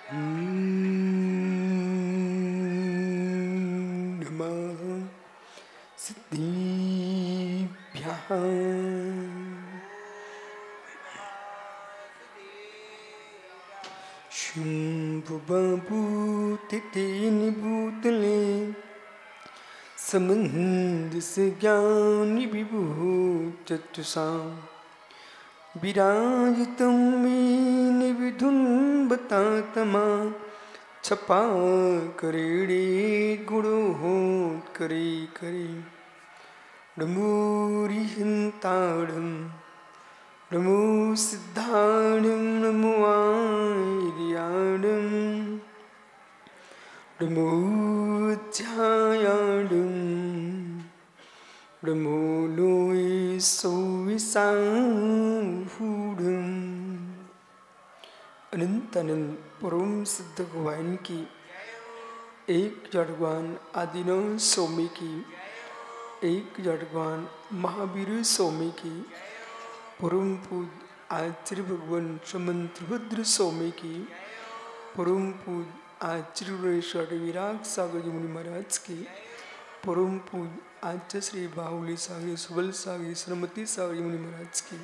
नमः सिद्धिभ्यः शुंभुबभूतितेनि भूतले समन्धस्य ज्ञानि विभूचतुषां विराजितं मेनि विधुन्वतात्मा छपा करेणे गुणोत्करे करे नमो रिहन्ताणं नमो सिद्धाणं नमो आर्याणं नमो ध्यायाणं नमो लोये सौविसाहूढम्। अनंत अनंत परम सिद्ध भगवान की, एक जड़वान आदिनाथ स्वामी की, एक जड़वान महावीर स्वामी की, परम पूज आचार्य भगवान समंतभद्र स्वामी की, परम पूज आचार्य विराग सागर जी मुनि महाराज की, परम पूज आचार्य श्री बाहुली सागर सुबल सागर श्रीमती सागर जी मुनि महाराज की,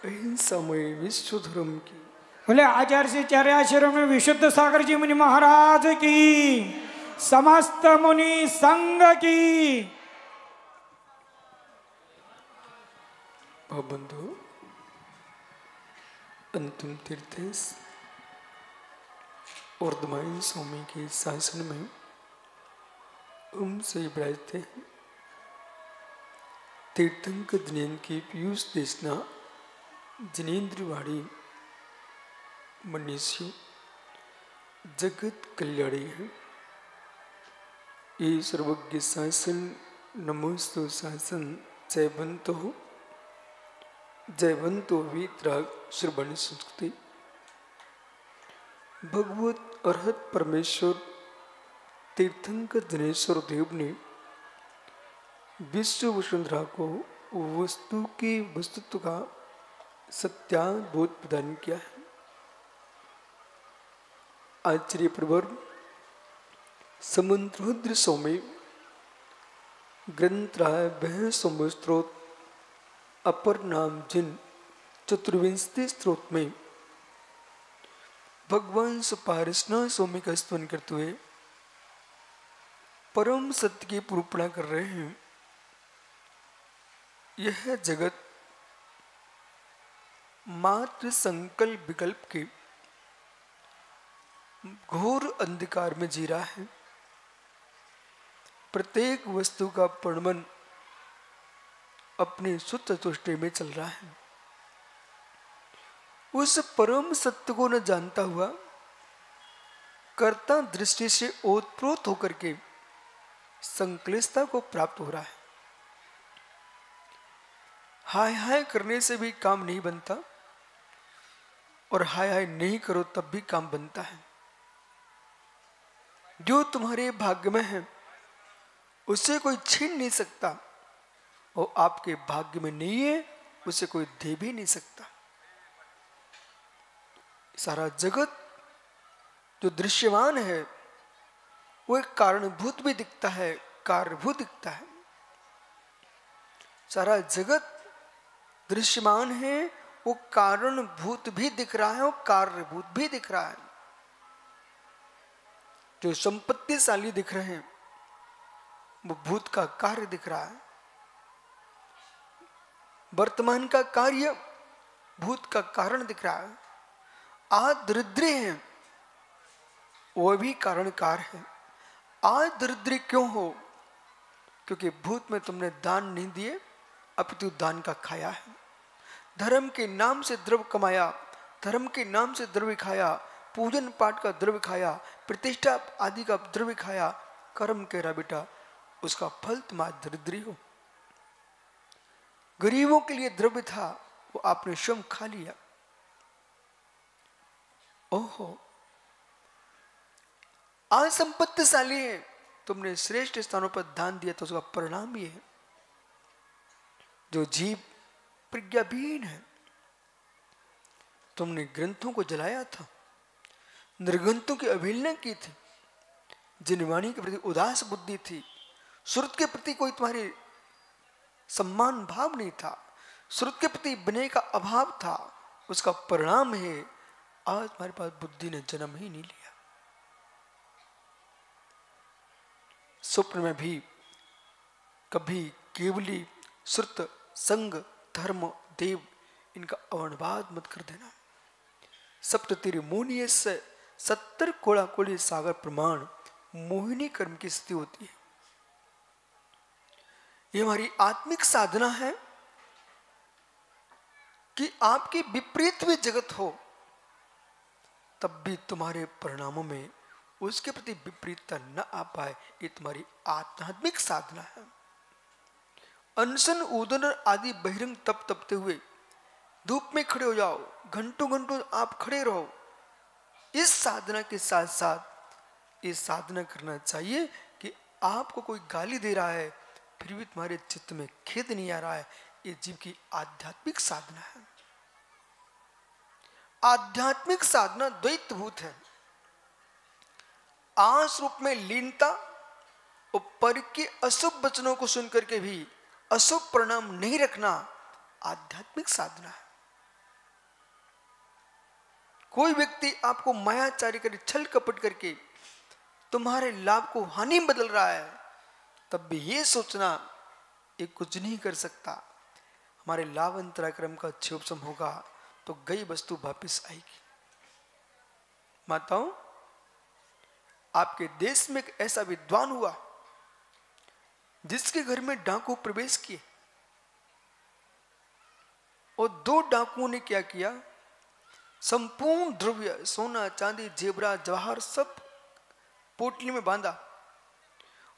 अहिंसामय विश्व धर्म की, बोले आचार्य से चर्याश्रम में विशुद्ध सागर जी मुनि महाराज की, समस्त मुनि संघ की। बंधु, अंतिम तीर्थ और दमाइन स्वामी के शासन में हम से विराजते हैं। तीर्थंकर जिनेन्द्र की पीयूष देशना जिनेन्द्रवाड़ी मनीषी जगत कल्याणी है। ये सर्वज्ञ शासन नमोस्तु शासन जयवंतो वीतराग श्रवण संस्कृति। भगवत अर्हत परमेश्वर तीर्थंकर दिनेश्वर देव ने विश्व वसुंधरा को वस्तु की वस्तुत्व का सत्याबोध प्रदान किया है। आचार्य प्रवर समंतभद्र स्वामी ग्रंथराय बह स्वामी स्त्रोत अपर नाम जिन चतुर्विंशति स्त्रोत में भगवान सुपारिशनाथ स्वामी का स्तवन करते हुए परम सत्य की निरूपणा कर रहे हैं। यह जगत मात्र संकल्प विकल्प के घोर अंधकार में जी रहा है। प्रत्येक वस्तु का परिणमन अपने सुचतुष्टि में चल रहा है। उस परम सत्य को न जानता हुआ कर्ता दृष्टि से ओतप्रोत होकर के संक्लिष्टता को प्राप्त हो रहा है। हाय हाय करने से भी काम नहीं बनता और हाय हाय नहीं करो तब भी काम बनता है। जो तुम्हारे भाग्य में है उसे कोई छीन नहीं सकता और आपके भाग्य में नहीं है उसे कोई दे भी नहीं सकता। सारा जगत जो दृश्यमान है वो एक कारणभूत भी दिखता है, कार्यभूत दिखता है। सारा जगत दृश्यमान है, वो कारणभूत भी दिख रहा है और कार्यभूत भी दिख रहा है। जो संपत्तिशाली दिख रहे हैं वो भूत का कार्य दिख रहा है। वर्तमान का कार्य भूत का कारण दिख रहा है। आज दरिद्र है वो भी कारणकार है। आज दरिद्र क्यों हो? क्योंकि भूत में तुमने दान नहीं दिए अपितु दान का खाया है। धर्म के नाम से द्रव्य कमाया, धर्म के नाम से द्रव्य खाया, पूजन पाठ का द्रव्य खाया, प्रतिष्ठा आदि का द्रव्य खाया। कर्म कह रहा बेटा उसका फल तुम आज दरिद्री हो। गरीबों के लिए द्रव्य था वो आपने स्वयं खा लिया। ओहो, आज संपत्तिशाली है, तुमने श्रेष्ठ स्थानों पर दान दिया तो उसका परिणाम ये है। जो जीव प्रज्ञाहीन है, तुमने ग्रंथों को जलाया था, निर्गंतों की अवहेलना की थी, जिनवाणी के प्रति उदास बुद्धि थी, श्रुत के प्रति कोई तुम्हारी सम्मान भाव नहीं था, श्रुत के प्रति विनय का अभाव था, उसका परिणाम है आज तुम्हारे पास बुद्धि ने जन्म ही नहीं लिया। स्वप्न में भी कभी केवली श्रुत संग धर्म देव इनका अवर्णवाद मत कर देना। सप्ततिर मोहनीय से 70 कोड़ा कोड़ी सागर प्रमाण मोहिनी कर्म की स्थिति होती है। ये हमारी आत्मिक साधना है कि आपके विपरीत भी जगत हो तब भी तुम्हारे परिणामों में उसके प्रति विपरीतता न आ पाए, ये तुम्हारी आध्यात्मिक साधना है। अनशन उदन आदि बहिरंग तप तपते हुए धूप में खड़े हो जाओ, घंटों घंटों आप खड़े रहो। इस साधना के साथ साथ ये साधना करना चाहिए कि आपको कोई गाली दे रहा है फिर भी तुम्हारे चित्त में खेद नहीं आ रहा है, ये जीव की आध्यात्मिक साधना है। आध्यात्मिक साधना द्वैतभूत है। आस रूप में लीनता और पर के अशुभ वचनों को सुनकर के भी अशुभ परिणाम नहीं रखना आध्यात्मिक साधना है। कोई व्यक्ति आपको मायाचारी कर छल कपट करके तुम्हारे लाभ को हानि में बदल रहा है तब भी ये सोचना ये कुछ नहीं कर सकता, हमारे लाभ अंतराक्रम का क्षोभसम होगा तो गई वस्तु वापस आएगी। माताओं, आपके देश में एक ऐसा विद्वान हुआ जिसके घर में डाकू प्रवेश किए और 2 डाकुओं ने क्या किया, संपूर्ण द्रव्य सोना चांदी जेवरा जवाहर सब पोटली में बांधा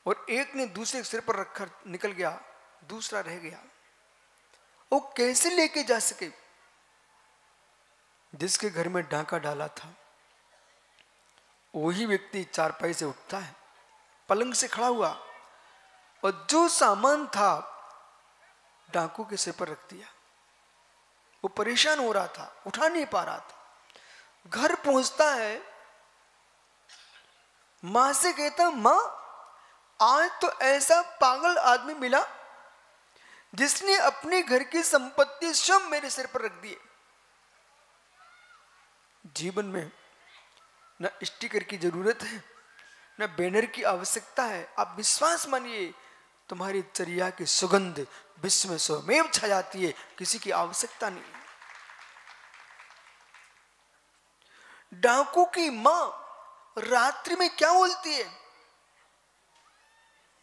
और एक ने दूसरे के सिर पर रखकर निकल गया, दूसरा रह गया। वो कैसे लेके जा सके? जिसके घर में डाका डाला था वही व्यक्ति चारपाई से उठता है, पलंग से खड़ा हुआ और जो सामान था डाकू के सिर पर रख दिया। वो परेशान हो रहा था, उठा नहीं पा रहा था। घर पहुंचता है, मां से कहता, मां आज तो ऐसा पागल आदमी मिला जिसने अपने घर की संपत्ति सब मेरे सिर पर रख दिए। जीवन में न स्टिकर की जरूरत है न बैनर की आवश्यकता है। आप विश्वास मानिए, तुम्हारी चर्या की सुगंध विश्व में स्वयं छा जाती है, किसी की आवश्यकता नहीं। डाकू की मां रात्रि में क्या बोलती है,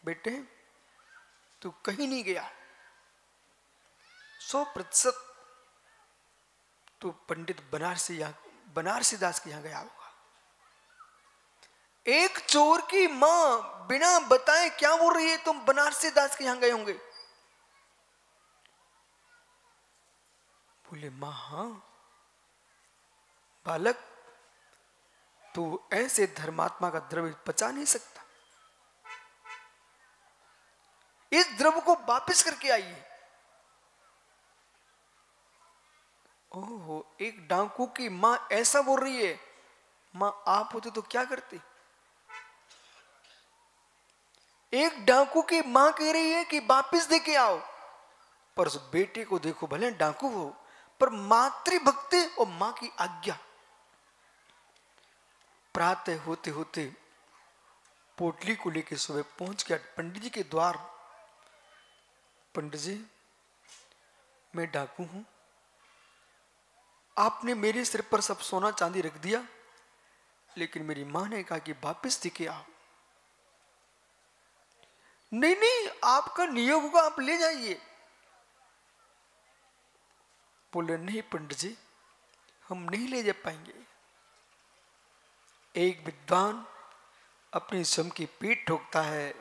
बेटे तू कहीं नहीं गया, 100% तू पंडित बनारसी दास के यहां गया होगा। एक चोर की मां बिना बताए क्या बोल रही है, तुम बनारसी दास के यहां गए होंगे। बोले, मां हां बालक, तू ऐसे धर्मात्मा का द्रव्य पचा नहीं सकता, इस द्रव्य को वापस करके आइए। ओहो, एक डाकू की मां ऐसा बोल रही है, मां आप होते तो क्या करते? एक डाकू की मां कह रही है कि वापस दे के आओ, पर उस बेटे को देखो, भले डाकू हो पर मातृभक्ति और मां की आज्ञा। प्रातः होते होते पोटली को लेकर सुबह पहुंच गया पंडित जी के द्वार। पंडित जी, मैं डाकू हूं, आपने मेरे सिर पर सब सोना चांदी रख दिया, लेकिन मेरी मां ने कहा कि वापस दिखे आओ। नहीं नहीं, आपका नियोग होगा, आप ले जाइए। बोले, नहीं पंडित जी, हम नहीं ले जा पाएंगे। एक विद्वान अपनी स्वयं की पीठ ठोकता है,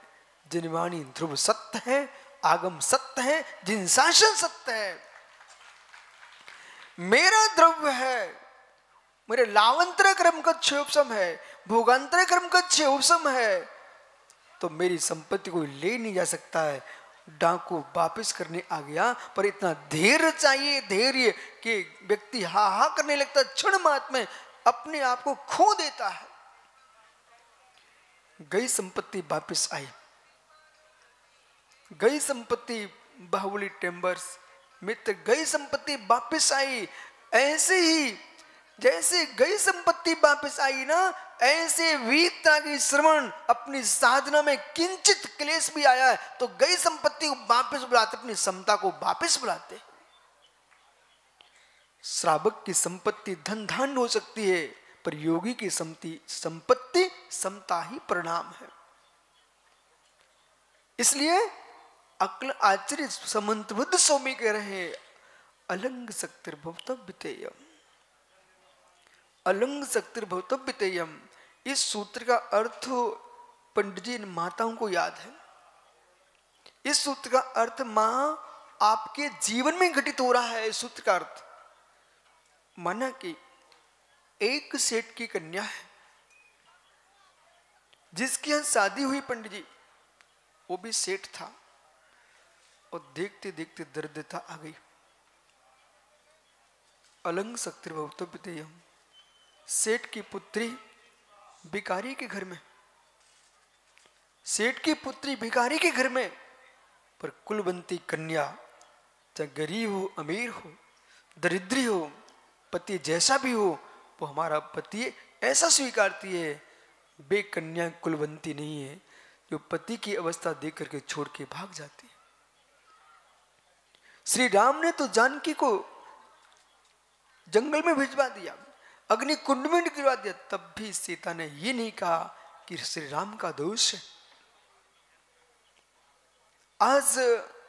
जिनवाणी ध्रुव सत्य है, आगम सत्य है, जिन शासन सत्य है। मेरा द्रव्य है, मेरे लावंतर क्रम का क्षयोपम है, भोगांतर क्रम का क्षयोपम है, तो मेरी संपत्ति को ले नहीं जा सकता है। डाकू वापस करने आ गया, पर इतना धैर्य चाहिए, धैर्य कि व्यक्ति हा हा करने लगता क्षण मात्र में अपने आप को खो देता है। गई संपत्ति वापस आई, गई संपत्ति बाहुबली टेम्बर्स मित्र, गई संपत्ति वापस आई। ऐसे ही जैसे गई संपत्ति वापस आई ना, ऐसे वीरता की श्रवण अपनी साधना में किंचित क्लेश भी आया है तो गई संपत्ति को वापस बुलाते, अपनी समता को वापस बुलाते। श्रावक की संपत्ति धन धान्य हो सकती है, पर योगी की संपत्ति समता ही परिणाम है। इसलिए अक्ल आचार्य समंतबुद्ध स्वामी कह रहे हैं, अलंग शक्तिर्भवतव्यतेयम्, अलंग शक्तिर्भवतव्यतेयम्। इस सूत्र का अर्थ पंडित जी माताओं को याद है। इस सूत्र का अर्थ मां आपके जीवन में घटित हो रहा है। इस सूत्र का अर्थ माना कि एक सेठ की कन्या है जिसकी यहां शादी हुई पंडित जी, वो भी सेठ था और देखते देखते दरिद्रता आ गई। अलंग शक्तिर्भवतव्यतेयम्, सेठ की पुत्री भिखारी के घर में, सेठ की पुत्री भिखारी के घर में, पर कुलवंती कन्या चाहे गरीब हो अमीर हो दरिद्री हो, पति जैसा भी हो वो हमारा पति ऐसा स्वीकारती है। बे कन्या कुलवंती नहीं है जो पति की अवस्था देख करके छोड़ के भाग जाती है। श्री राम ने तो जानकी को जंगल में भिजवा दिया, अग्नि कुंड में गिरवा दिया, तब भी सीता ने ये नहीं कहा कि श्री राम का दोष है। आज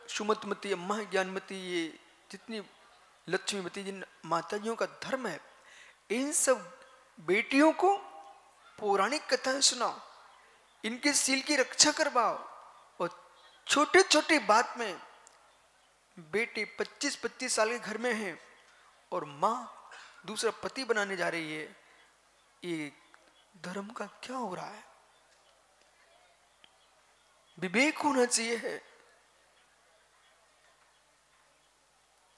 सुमतिमती अम्मा ज्ञानमती, ये जितनी लक्ष्मीमती जिन माताजियों का धर्म है, इन सब बेटियों को पौराणिक कथाएं सुनाओ, इनके सील की रक्षा करवाओ। और छोटे छोटे बात में बेटे 25-25 साल के घर में हैं और माँ दूसरा पति बनाने जा रही है, ये धर्म का क्या हो रहा है? विवेक होना चाहिए है।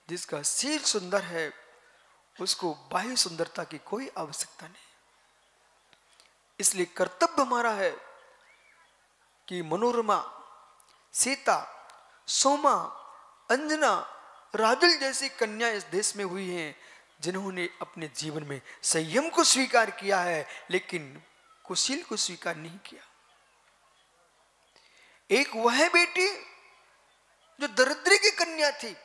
जिसका सील सुंदर है उसको बाह्य सुंदरता की कोई आवश्यकता नहीं। इसलिए कर्तव्य हमारा है कि मनोरमा, सीता, सोमा, अंजना, राजल जैसी कन्या इस देश में हुई हैं जिन्होंने अपने जीवन में संयम को स्वीकार किया है लेकिन कुशील को स्वीकार नहीं किया। एक वह बेटी जो दरिद्री की कन्या थी,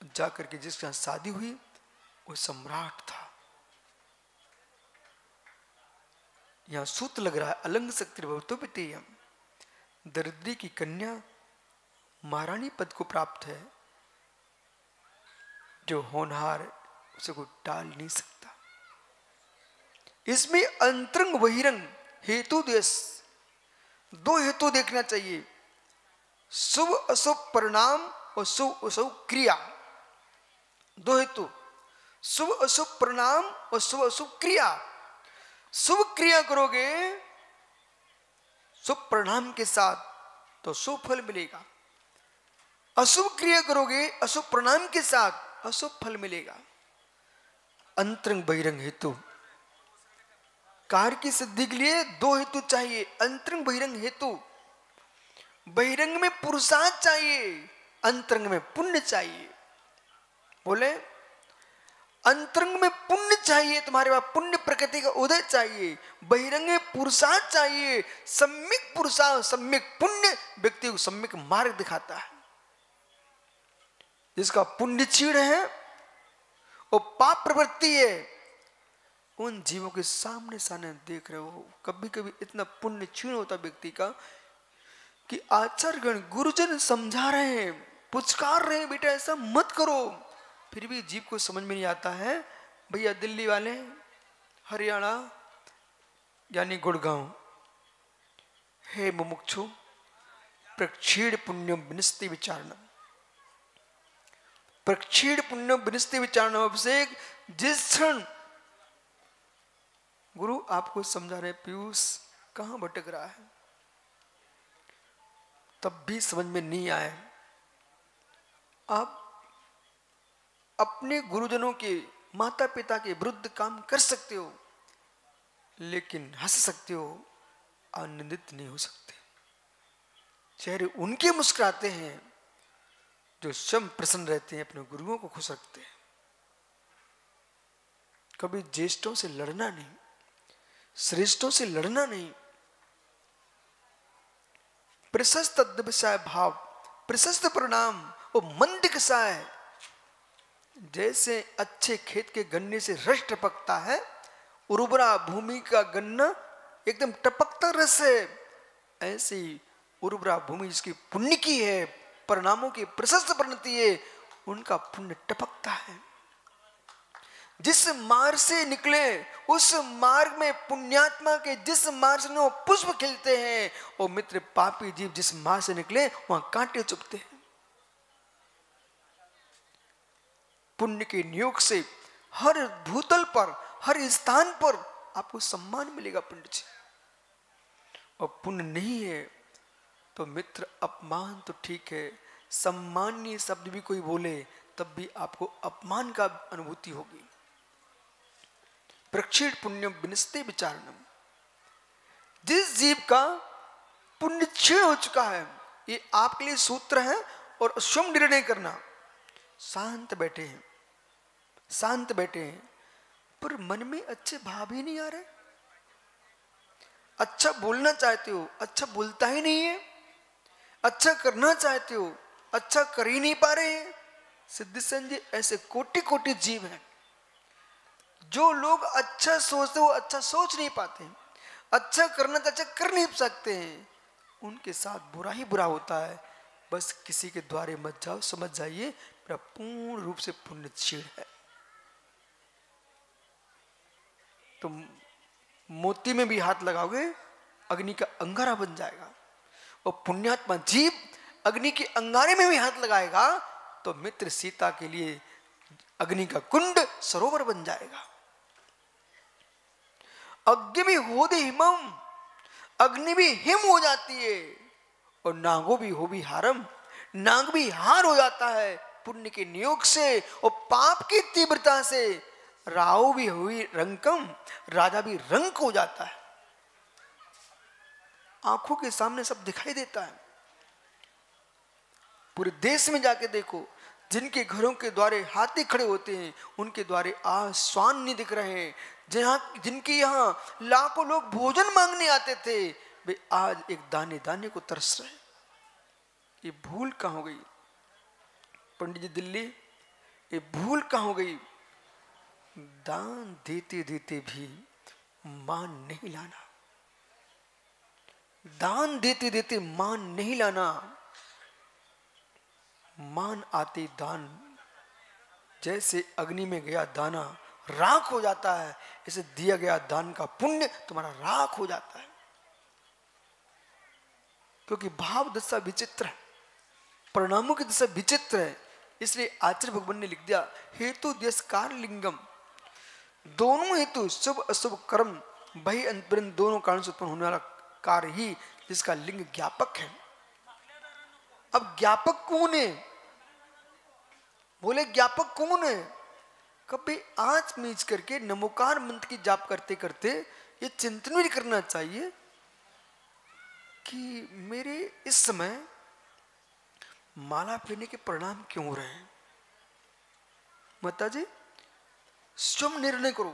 जाकर के जिसके साथ शादी हुई वो सम्राट था। यहां सूत्र लग रहा है अलंग शक्तिर्भवतव्यतेयम्, दरिद्री की कन्या महारानी पद को प्राप्त है। जो होनहार उसे कोई टाल नहीं सकता। इसमें अंतरंग बहिरंग हेतु देश, दो हेतु देखना चाहिए, शुभ अशुभ परिणाम और शुभ अशुभ क्रिया। दो हेतु, शुभ अशुभ परिणाम और शुभ अशुभ क्रिया। शुभ क्रिया करोगे शुभ परिणाम के साथ तो शुभ फल मिलेगा, अशुभ क्रिया करोगे अशुभ परिणाम के साथ अशुभ फल मिलेगा। अंतरंग बहिरंग हेतु, कार्य की सिद्धि के लिए दो हेतु चाहिए, अंतरंग बहिरंग हेतु। बहिरंग में पुरुषार्थ चाहिए, अंतरंग में पुण्य चाहिए। बोले अंतरंग में पुण्य चाहिए, तुम्हारे पास पुण्य प्रकृति का उदय चाहिए। बहिरंग में पुरुषार्थ चाहिए, सम्यक पुरुषार्थ सम्यक पुण्य व्यक्ति को सम्यक मार्ग दिखाता है। जिसका पुण्य क्षीण है और पाप प्रवृत्ति है, उन जीवों के सामने सामने देख रहे हो। कभी कभी इतना पुण्य क्षीण होता व्यक्ति का कि आचार्यगण गुरुजन समझा रहे हैं, पुचकार रहे हैं, बेटा ऐसा मत करो, फिर भी जीव को समझ में नहीं आता है। भैया दिल्ली वाले, हरियाणा यानी गुड़गांव, हे मुमुक्षु प्रक्षीण पुण्यम विनस्ति विचारणम, प्रक्षीण पुण्यम विनस्ति विचारणम। अभिषेक जिस क्षण गुरु आपको समझा रहे पीयूष कहां भटक रहा है, तब भी समझ में नहीं आए, आप अपने गुरुजनों के माता पिता के विरुद्ध काम कर सकते हो, लेकिन हंस सकते हो, आनंदित नहीं हो सकते। चेहरे उनके मुस्कुराते हैं जो स्वयं प्रसन्न रहते हैं, अपने गुरुओं को खुश रखते हैं। कभी ज्येष्ठों से लड़ना नहीं, श्रेष्ठों से लड़ना नहीं। प्रशस्त दिवसाय भाव, प्रशस्त परिणाम, वो मंद कसाय। जैसे अच्छे खेत के गन्ने से रस टपकता है, उर्वरा भूमि का गन्ना एकदम टपकता रस है, ऐसे ही उर्वरा भूमि जिसकी पुण्य की है, परिणामों की प्रशस्त परिणति है, उनका पुण्य टपकता है। जिस मार्ग से निकले उस मार्ग में पुण्यात्मा के जिस मार्ग से वो पुष्प खिलते हैं, और मित्र पापी जीव जिस मार्ग से निकले वहां कांटे चुभते हैं। पुण्य के नियोग से हर भूतल पर, हर स्थान पर आपको सम्मान मिलेगा पंडित जी। और पुण्य नहीं है तो मित्र अपमान तो ठीक है, सम्मानीय शब्द भी कोई बोले तब भी आपको अपमान का अनुभूति होगी। प्रक्षेण पुण्यम विनस्ते विचारणम। जिस जीव का पुण्य क्षीण हो चुका है, ये आपके लिए सूत्र है। और स्वयं निर्णय करना, शांत बैठे हैं, शांत बैठे हैं, पर मन में अच्छे भाव ही नहीं आ रहे। अच्छा बोलना चाहते हो, अच्छा बोलता ही नहीं है। अच्छा करना चाहते हो, अच्छा कर ही नहीं पा रहे हैं। सिद्धि सेन जी, ऐसे कोटि कोटि जीव हैं। जो लोग अच्छा सोचते, वो अच्छा सोच नहीं पाते, अच्छा करना तो अच्छा कर नहीं सकते हैं। उनके साथ बुरा ही बुरा होता है। बस किसी के द्वारे मत जाओ, समझ जाइए मेरा पूर्ण रूप से पुण्य क्षीण है। तो मोती में भी हाथ लगाओगे, अग्नि का अंगारा बन जाएगा। और पुण्यात्मा जीव अग्नि के अंगारे में भी हाथ लगाएगा तो मित्र सीता के लिए अग्नि का कुंड सरोवर बन जाएगा। अग्नि भी हो दे हिमम, अग्नि भी हिम हो जाती है। और नागो भी हो भी हारम, नाग भी हार हो जाता है पुण्य के नियोग से। और पाप की तीव्रता से राव भी हुई रंकम, राजा भी रंक हो जाता है। आंखों के सामने सब दिखाई देता है। पूरे देश में जाके देखो, जिनके घरों के द्वारे हाथी खड़े होते हैं, उनके द्वारे आज श्वान नहीं दिख रहे हैं। जहां जिनके यहाँ लाखों लोग भोजन मांगने आते थे, वे आज एक दाने दाने को तरस रहे। ये भूल कहां हो गई पंडित जी दिल्ली, ये भूल कहां हो गई? दान देते देते भी मान नहीं लाना, दान देते देते मान नहीं लाना। मान आते दान, जैसे अग्नि में गया दाना राख हो जाता है, ऐसे दिया गया दान का पुण्य तुम्हारा राख हो जाता है। क्योंकि भाव दशा विचित्र है, परिणामों की दशा विचित्र है। इसलिए आचार्य भगवान ने लिख दिया, हेतु द्यस्कार लिंगम। दोनों हेतु शुभ अशुभ कर्म भय अंतरन, दोनों कारण से उत्पन्न होने वाला कार्य ही जिसका लिंग ज्ञापक है। अब ज्ञापक कौन है? बोले ज्ञापक कौन है? कभी आंच मीच करके नमोकार मंत्र की जाप करते करते ये चिंतन भी करना चाहिए कि मेरे इस समय माला पहनने के परिणाम क्यों हो रहे हैं। माता जी स्वयं निर्णय करो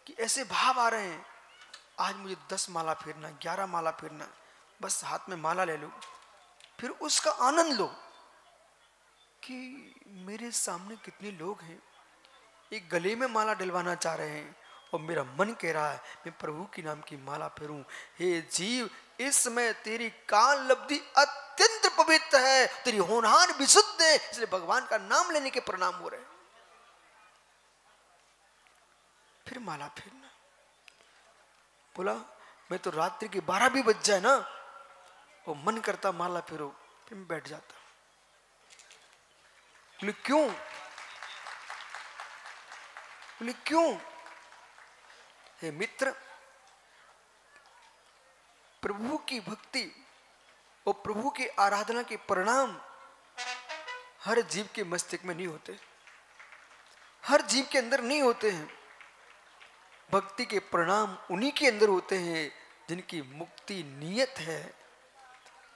कि ऐसे भाव आ रहे हैं, आज मुझे 10 माला फेरना, 11 माला फेरना, बस हाथ में माला ले लो। फिर उसका आनंद लो कि मेरे सामने कितने लोग हैं, एक गले में माला डलवाना चाह रहे हैं और मेरा मन कह रहा है मैं प्रभु की नाम की माला फेरूं। हे जीव, इस समय तेरी काल लब्धि अत्यंत पवित्र है, तेरी होनहार विशुद्ध है, इसलिए भगवान का नाम लेने के परिणाम हो रहे हैं। फिर माला फेरना। बोला मैं तो रात्रि के 12 भी बज जाए ना, और मन करता माला फेरो, फिर मैं बैठ जाता। बोले क्यों? बोले क्यों? हे मित्र, प्रभु की भक्ति और प्रभु की आराधना के परिणाम हर जीव के मस्तिष्क में नहीं होते। हर जीव के अंदर नहीं होते हैं। भक्ति के परिणाम उन्हीं के अंदर होते हैं जिनकी मुक्ति नियत है,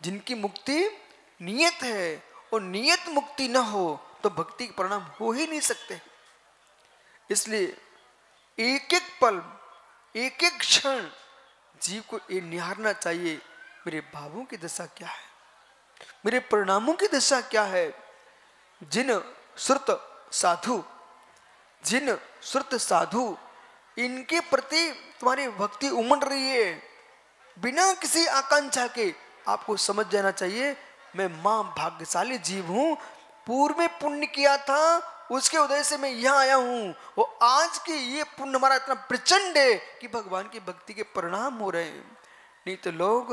जिनकी मुक्ति नियत है। और नियत मुक्ति न हो तो भक्ति के परिणाम हो ही नहीं सकते। इसलिए एक एक पल, एक एक क्षण जीव को ये निहारना चाहिए, मेरे भावों की दशा क्या है, मेरे परिणामों की दशा क्या है। जिन श्रुत साधु इनके प्रति तुम्हारी भक्ति उमड़ रही है, बिना किसी आकांक्षा के आपको समझ जाना चाहिए मैं मां भाग्यशाली जीव हूं, पूर्व में पुण्य किया था उसके उदय से मैं यहां आया हूं। वो आज की ये पुण्य हमारा इतना प्रचंड है कि भगवान की भक्ति के परिणाम हो रहे हैं। नहीं तो लोग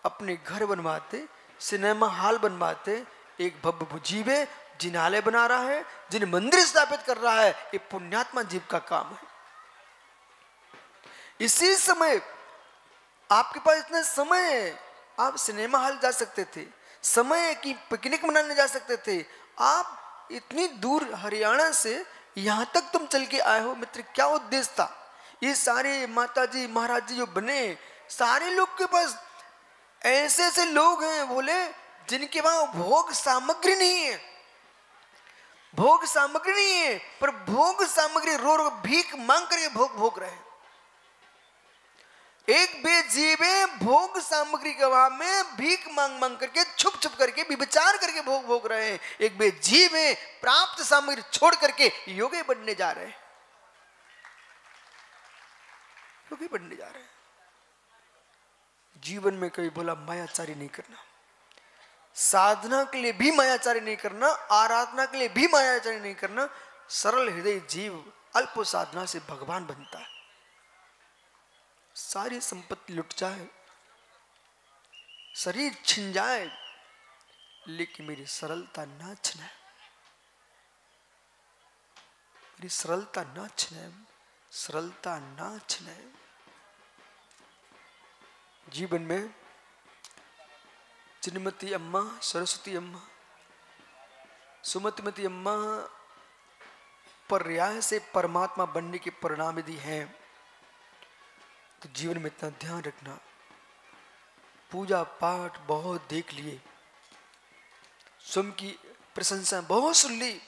अपने घर बनवाते, सिनेमा हॉल बनवाते, एक भव्य जीव है जिनालय बना रहा है, जिन मंदिर स्थापित कर रहा है, ये पुण्यात्मा जीव का काम है। इसी समय आपके पास इतना समय है, आप सिनेमा हॉल जा सकते थे, समय कि पिकनिक मनाने जा सकते थे। आप इतनी दूर हरियाणा से यहां तक तुम चल के आए हो, मित्र क्या उद्देश्य था? ये सारे माता जी महाराज जी जो बने, सारे लोग के पास ऐसे ऐसे लोग हैं बोले जिनके वहां भोग सामग्री नहीं है, भोग सामग्री नहीं है, पर भोग सामग्री रो रो भीख मांग करके भोग रहे हैं। एक बेजीव भोग सामग्री के अभाव में भीख मांग मांग करके छुप छुप करके विचार करके भोग रहे हैं। एक बेजीव प्राप्त सामग्री छोड़ करके योगी बनने जा रहे हैं, योगी बनने जा रहे हैं। जीवन में कभी बोला मायाचारी नहीं करना, साधना के लिए भी मायाचारी नहीं करना, आराधना के लिए भी मायाचारी नहीं करना। सरल हृदय जीव अल्प साधना से भगवान बनता है। सारी संपत्ति लुट जाए, शरीर छिन जाए, लेकिन मेरी सरलता ना छिने, मेरी सरलता ना छिने, सरलता ना छिने। जीवन में चिन्मती अम्मा, सरस्वती अम्मा, सुमतिमती अम्मा पर्याय से परमात्मा बनने के परिणाम यदि हैं तो जीवन में इतना ध्यान रखना। पूजा पाठ बहुत देख लिए, स्वयं की प्रशंसा बहुत सुन ली,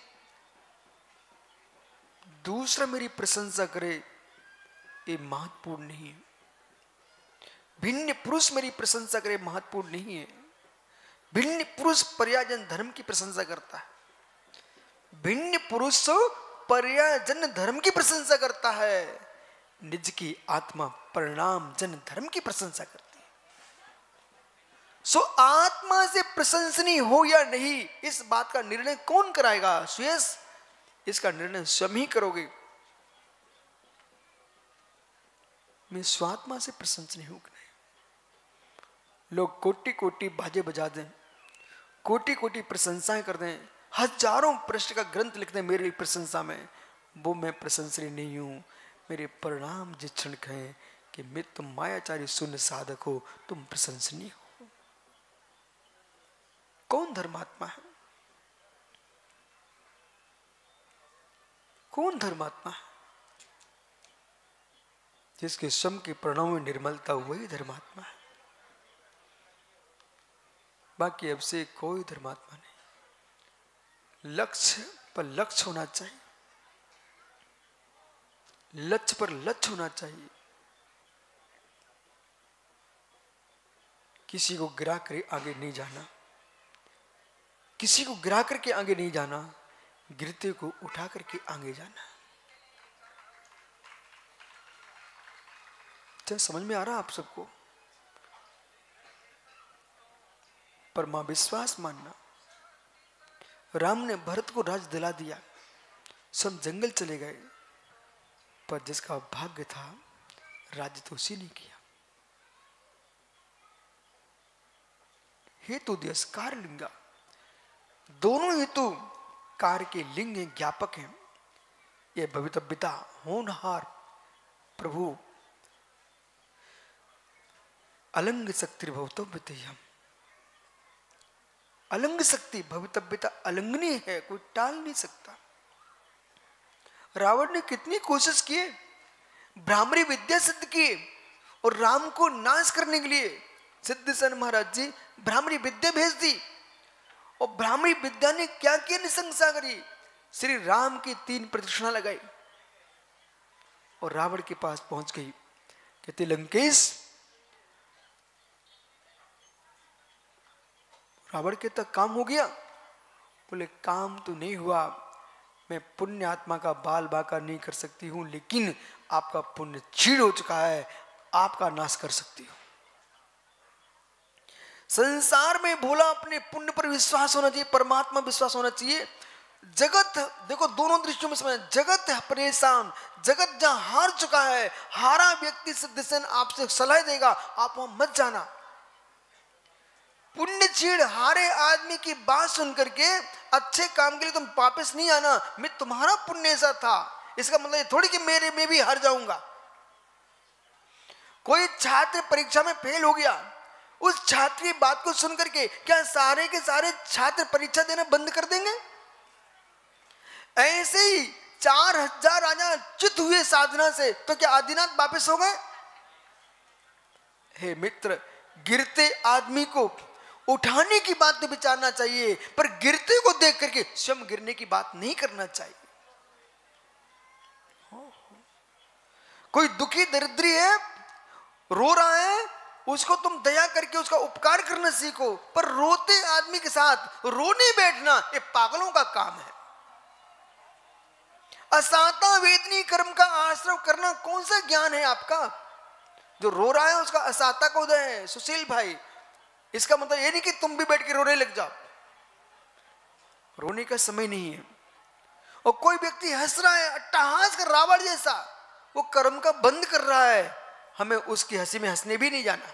दूसरा मेरी प्रशंसा करे ये महत्वपूर्ण नहीं है। भिन्न पुरुष मेरी प्रशंसा करे महत्वपूर्ण नहीं है। भिन्न पुरुष पर्यायजन धर्म की प्रशंसा करता है, भिन्न पुरुष पर्यायजन धर्म की प्रशंसा करता है, निज की आत्मा परिणाम जन धर्म की प्रशंसा करती है। सो आत्मा से प्रशंसनीय हो या नहीं, इस बात का निर्णय कौन कराएगा? सुयस, इसका निर्णय स्वयं ही करोगे। मैं स्वात्मा से प्रशंसनीय हूं कि नहीं? लोग कोटि कोटि बाजे बजा दें, कोटि कोटि प्रशंसाएं कर दें, हजारों पृष्ठ का ग्रंथ लिख दें मेरी प्रशंसा में, वो मैं प्रशंसनीय नहीं हूं। मेरे परिणाम जिस क्षण कहें कि मैं तुम मायाचारी शून्य साधक हो, तुम प्रशंसनीय हो। कौन धर्मात्मा है? कौन धर्मात्मा है? जिसके स्वयं के परिणामों में निर्मलता, वही धर्मात्मा है। बाकी अब से कोई धर्मात्मा नहीं। लक्ष्य पर लक्ष्य होना चाहिए, लक्ष्य पर लक्ष्य होना चाहिए। किसी को गिरा कर आगे नहीं जाना, किसी को गिरा करके आगे नहीं जाना, गिरते को उठा करके आगे जाना। क्या समझ में आ रहा आप सबको? परमा विश्वास मानना। राम ने भरत को राज दिला दिया, सब जंगल चले गए, पर जिसका भाग्य था राज्य तो उसी ने किया। हेतु दियस कार्य लिंगा, दोनों हेतु कार्य के लिंग हैं, ज्ञापक हैं। ये भवितव्यता होनहार प्रभु अलंग शक्ति भवितव्यता, अलंग शक्ति भवितव्यता अलंघनीय है, कोई टाल नहीं सकता। रावण ने कितनी कोशिश की, ब्राह्मणी विद्या सिद्ध की और राम को नाश करने के लिए सिद्धसेन महाराज जी ब्राह्मणी विद्या भेज दी। और ब्राह्मणी विद्या ने क्या किया, निशंसा करी, श्री राम की 3 प्रदक्षिणा लगाई और रावण के पास पहुंच गई। कहते लंकेश, रावण के तक काम हो गया? बोले काम तो नहीं हुआ, मैं पुण्य आत्मा का बाल बाका नहीं कर सकती हूं, लेकिन आपका पुण्य क्षीण हो चुका है, आपका नाश कर सकती हूं। संसार में भोला अपने पुण्य पर विश्वास होना चाहिए, परमात्मा विश्वास होना चाहिए। जगत देखो दोनों दृष्टियों में समझ, जगत है परेशान, जगत जहां हार चुका है, हारा व्यक्ति सिद्धसेन आपसे सलाह देगा आप वहां मत जाना। पुण्य छीड़ हारे आदमी की बात सुन करके अच्छे काम के लिए तुम वापस नहीं आना, मैं तुम्हारा पुण्य ऐसा था, इसका मतलब ये थोड़ी कि मेरे में भी हार जाऊंगा। कोई छात्र परीक्षा में फेल हो गया, उस छात्र की बात को सुन करके क्या सारे के सारे छात्र परीक्षा देना बंद कर देंगे? ऐसे ही 4000 राजा च्युत हुए साधना से, तो क्या आदिनाथ वापस हो गए? हे मित्र, गिरते आदमी को उठाने की बात तो विचारना चाहिए, पर गिरते को देख करके स्वयं गिरने की बात नहीं करना चाहिए। कोई दुखी दरिद्री है, रो रहा है, उसको तुम दया करके उसका उपकार करना सीखो, पर रोते आदमी के साथ रोने बैठना ये पागलों का काम है। असाता वेदनी कर्म का आश्रय करना कौन सा ज्ञान है आपका? जो रो रहा है उसका असाता का उदय है। सुशील भाई, इसका मतलब ये नहीं कि तुम भी बैठ के रोने लग जाओ, रोने का समय नहीं है। और कोई व्यक्ति हंस रहा है अट्टहास कर रावण जैसा, वो कर्म का बंद कर रहा है, हमें उसकी हंसी में हंसने भी नहीं जाना।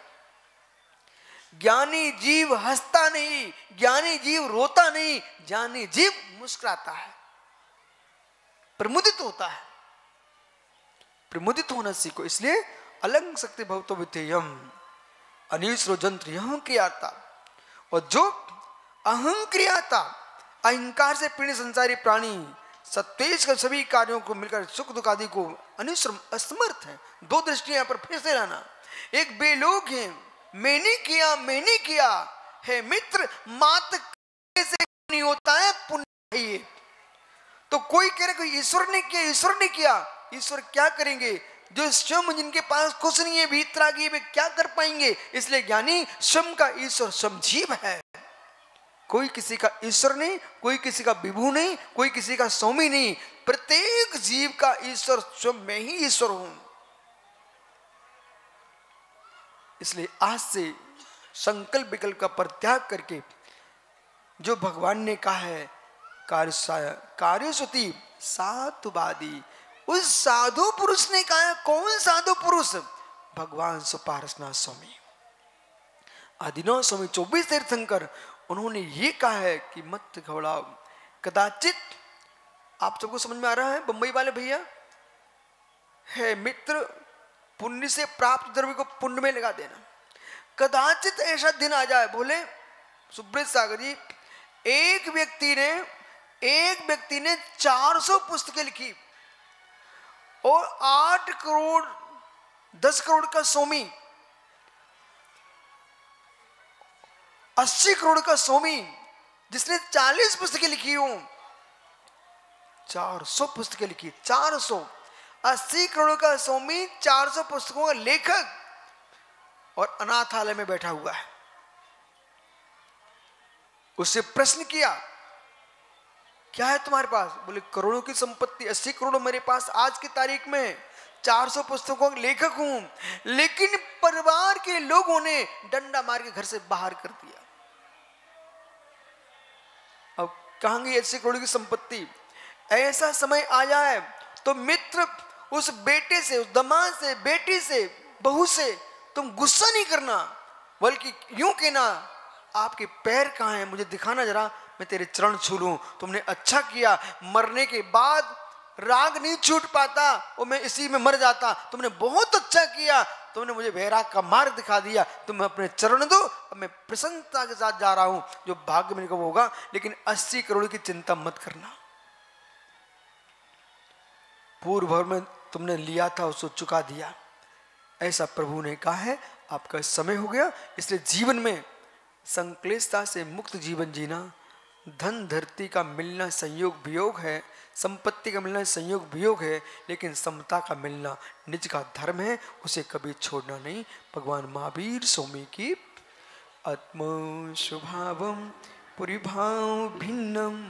ज्ञानी जीव हंसता नहीं, ज्ञानी जीव रोता नहीं, ज्ञानी जीव मुस्कुराता है, प्रमुदित होता है। प्रमुदित होना सीखो। इसलिए अलंग शक्ति भवतो विधेयम अनिश्रो जंत्र यह क्रियाता। और जो अहंक्रियाता, अहंकार से पीड़ित संसारी प्राणी सत्वेश के सभी कार्यों को मिलकर सुख दुख आदि को अनुश्रम असमर्थ है। 2 दृष्टियां यहां पर फिर से लाना। एक बेलोग है, मैंने किया है मित्र, मात से नहीं होता है पुण्य है। तो कोई कह रहे कोई ईश्वर ने किया, ईश्वर क्या करेंगे? जो स्वयं जिनके पास कुछ नहीं है, भीतरागी, वे क्या कर पाएंगे? इसलिए ज्ञानी स्वयं का ईश्वर स्वयं जीव है। कोई किसी का ईश्वर नहीं, कोई किसी का विभु नहीं, कोई किसी का स्वामी नहीं, प्रत्येक जीव का ईश्वर स्वयं मैं ही ईश्वर हूं। इसलिए आज से संकल्प विकल्प का परित्याग करके जो भगवान ने कहा है कार्यसुति साधुवादी, उस साधु पुरुष ने कहा है। कौन साधु पुरुष? भगवान सुपारसनाथ स्वामी, आदिनाथ स्वामी, 24 तीर्थंकर, उन्होंने ये कहा है कि मत घबराओ। कदाचित आप सबको समझ में आ रहा है, बंबई वाले भैया, है मित्र, पुण्य से प्राप्त द्रव्य को पुण्य में लगा देना। कदाचित ऐसा दिन आ जाए, बोले सुब्रत सागर जी, एक व्यक्ति ने 400 पुस्तकें लिखी और 8 करोड़ 10 करोड़ का स्वामी, 80 करोड़ का स्वामी, जिसने 40 पुस्तकें लिखी हो, 400 पुस्तकें लिखी, 480 करोड़ का स्वामी, 400 पुस्तकों का लेखक, और अनाथालय में बैठा हुआ है। उससे प्रश्न किया, क्या है तुम्हारे पास? बोले करोड़ों की संपत्ति, 80 करोड़ मेरे पास आज की तारीख में, 400 पुस्तकों का लेखक हूं, लेकिन परिवार के लोगों ने डंडा मार के घर से बाहर कर दिया। अब कहां गई 80 करोड़ की संपत्ति? ऐसा समय आ जाए तो मित्र, उस बेटे से, उस दामाद से, बेटी से, बहू से तुम गुस्सा नहीं करना, बल्कि यूं कहना, आपके पैर कहां हैं, मुझे दिखाना जरा, मैं तेरे चरण छू लूं। तुमने अच्छा किया, मरने के बाद राग नहीं छूट पाता और मैं इसी में मर जाता। तुमने बहुत अच्छा किया, तुमने मुझे वैराग का मार्ग दिखा दिया, तुम अपने चरण दो, अब मैं प्रसन्नता के साथ जा रहा हूं, जो भाग्य में होगा। लेकिन 80 करोड़ की चिंता मत करना। पूर्व भर में तुमने लिया था उसको चुका दिया, ऐसा प्रभु ने कहा है। आपका समय हो गया, इसलिए जीवन में संक्लेशता से मुक्त जीवन जीना। धन धरती का मिलना संयोग वियोग है, संपत्ति का मिलना संयोग वियोग है, लेकिन समता का मिलना निज का धर्म है, उसे कभी छोड़ना नहीं। भगवान महावीर स्वामी की आत्मा स्वभावम परिभाव भिन्नम,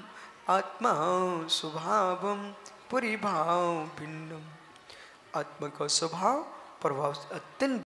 आत्मा स्वभावम परिभाव भिन्नम। आत्मा का स्वभाव प्रभाव अत्यंत